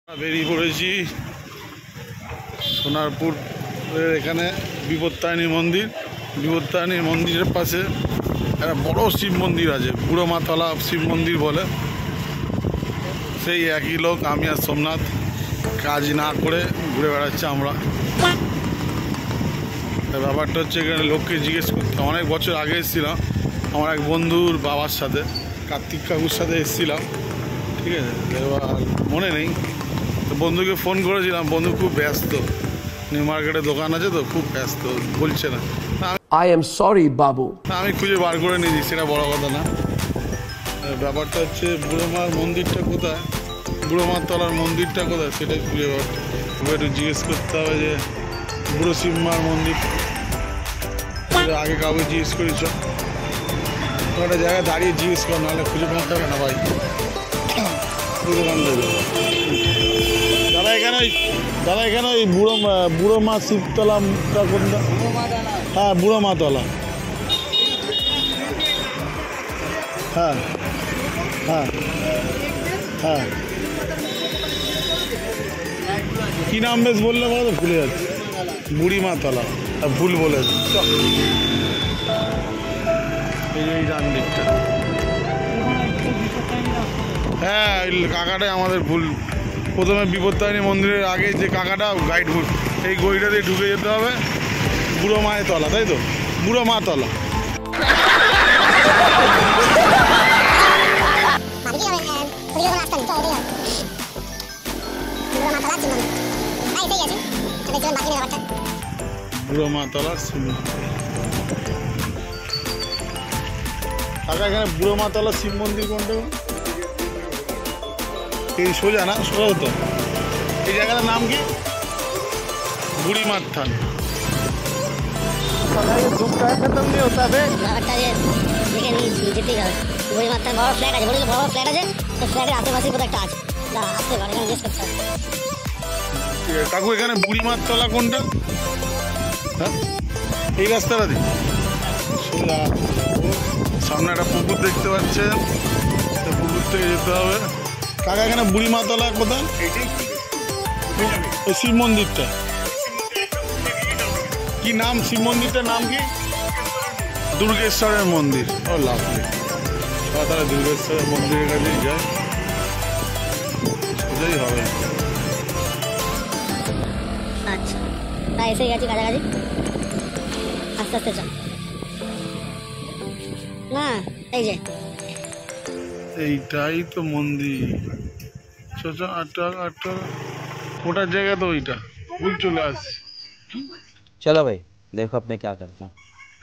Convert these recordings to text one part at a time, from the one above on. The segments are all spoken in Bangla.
বেরিয়ে পড়েছি সোনারপুর এখানে বিপত্তারিণী মন্দির। বিপত্তারিণী মন্দিরের পাশে একটা বড় শিব মন্দির আছে, বুড়ো মাতলা শিব মন্দির বলে। সেই একই লোক আমি আর সোমনাথ কাজ না করে ঘুরে বেড়াচ্ছি আমরা। ব্যাপারটা হচ্ছে এখানে লোককে জিজ্ঞেস করতে অনেক বছর আগে এসেছিলাম আমার এক বন্ধুর বাবার সাথে, কার্তিক কাকুর সাথে এসেছিলাম, ঠিক আছে। এবার মনে নেই, তো বন্ধুকে ফোন করেছিলাম, বন্ধু খুব ব্যস্ত, নিউ মার্কেটে দোকান আছে তো খুব ব্যস্ত, বলছে না। I am sorry, বাবু। আমি খুঁজে বার করে নিয়েছি, সেটা বড় কথা না। ব্যাপারটা হচ্ছে বুড়ো মার মন্দিরটা কোথায়, বুড়ো মার তলার মন্দিরটা কোথায় সেটাই খুঁজে একটু জিজ্ঞেস করতে হবে যে বুড়ো শিব মার মন্দির আগে কাউকে জিজ্ঞেস করেছ, একটা জায়গায় দাঁড়িয়ে জিজ্ঞেস কর, নাহলে খুঁজে পাওয়া যাবে না ভাই। দাদা এখানে ওই বুড়ো মা শিবতলাটা কোনটা? হ্যাঁ, বুড়ো মাতলা। হ্যাঁ হ্যাঁ হ্যাঁ, কি নাম বেশ বললে বলো তো, ভুলে যাচ্ছে। বুড়ি মাতলা, ভুল বলেছে। এই ডান দিকটা, হ্যাঁ কাকাটাই আমাদের ভুল। প্রথমে বিপত্তারিণী মন্দিরের আগে যে কাকাটা গাইড ভুল, এই গইটা দিয়ে ঢুকে যেতে হবে বুড়ো মায়ের তলা, তাই তো? বুড়ো মা তলা। বুড়ো মা তলা কাকা, এখানে বুড়ো মা তলা শিব মন্দির কোনটা? এই সোজা না, সোজা হতো। এই জায়গাটার নাম কি? বুড়ি মার থান। কাকু এখানে বুড়ি মার তলা কোনটা? হ্যাঁ, এই রাস্তাটা দিই সোজা। সামনে একটা পুকুর দেখতে পাচ্ছেন, পুকুর থেকে যেতে হবে। কাকা এখানে বুড়ি মাতলা কোথায়? ওই শিব মন্দিরটা কি নাম? শিব মন্দিরটার নাম কি? দুর্গেশ্বরের মন্দির। ও লাভ নেই, তাহলে দুর্গেশ্বরের মন্দিরের কাছেই যায়, সোজাই হবে। আচ্ছা, তাই এসে গেছি কাছাকাছি, আস্তে আস্তে চল। না এই যে এইটাই তো মন্দির। আটটা ওটার জায়গা তো ওইটা, ভুল চলে আসছে। चलो भाई देखो अब मैं क्या करता हूँ।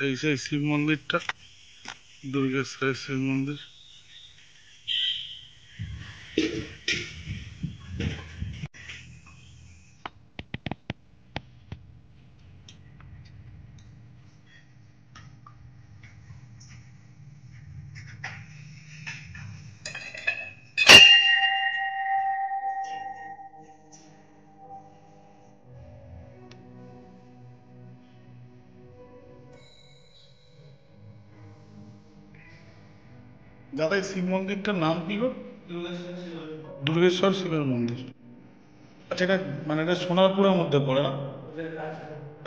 এই সেই শিব মন্দিরটা, দুর্গেশ্বরের শিব মন্দির। দাদা এই শিব মন্দিরটার নাম কি গো? দুর্গেশ্বর শিবের মন্দির। আচ্ছা, এটা মানে এটা সোনারপুরের মধ্যে পড়ে না,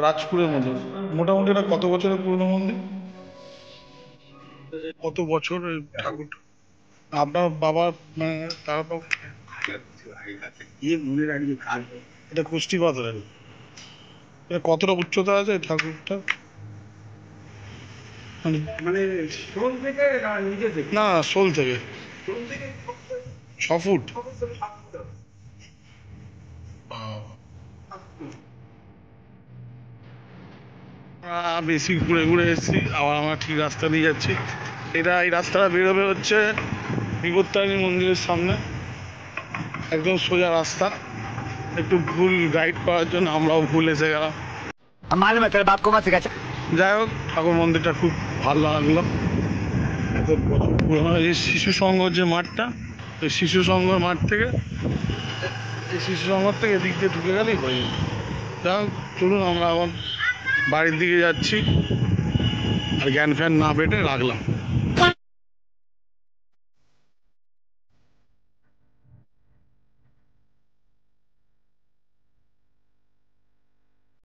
রাজপুরের মধ্যে। মোটামুটি এটা কত বছরের পুরনো মন্দির? কত বছর এই ঠাকুরটা? আপনার বাবার মানে তারপর এটা কুষ্টি পাথরের। এটা কতটা উচ্চতা আছে ঠাকুরটা? মানে শোল থেকে না, শোল থেকে 6 ফুট। বেশি ঘুরে ঘুরে এসেছি, আবার আমরা ঠিক রাস্তা দিয়ে যাচ্ছি। এই রাস্তাটা বেরোবে হচ্ছে বিপত্তারিণী মন্দিরের সামনে, একদম সোজা রাস্তা। একটু ভুল গাইড করার জন্য আমরাও ভুল এসে গেলাম। যাই হোক, ঠাকুর মন্দিরটা খুব ভালো লাগলো। এত বছর পুরোনো। এই শিশু সংঘ যে মাঠটা, ওই শিশু সংঘর মাঠ থেকে, এই শিশু সংঘ থেকে এদিক দিয়ে ঢুকে গেলেই হয়ে যাবে। যাই হোক, চলুন আমরা এখন বাড়ির দিকে যাচ্ছি, আর জ্ঞান ফ্যান না পেটে রাখলাম।